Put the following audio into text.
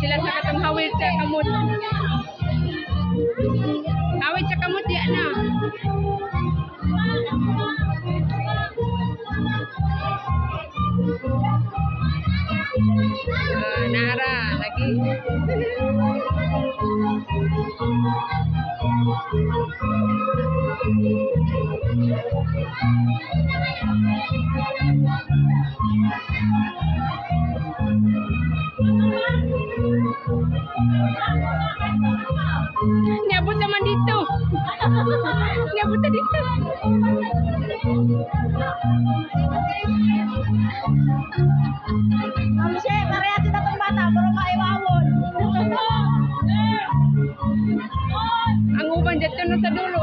sila sa katong hawid sa kamot. Hawid sa kamot ya na. Nara lagi. Nyabut naman dito. Nyabut na dito. Mamsi, parehas na itong bata, pero maiwawon. Ang uban dito na sa dulo.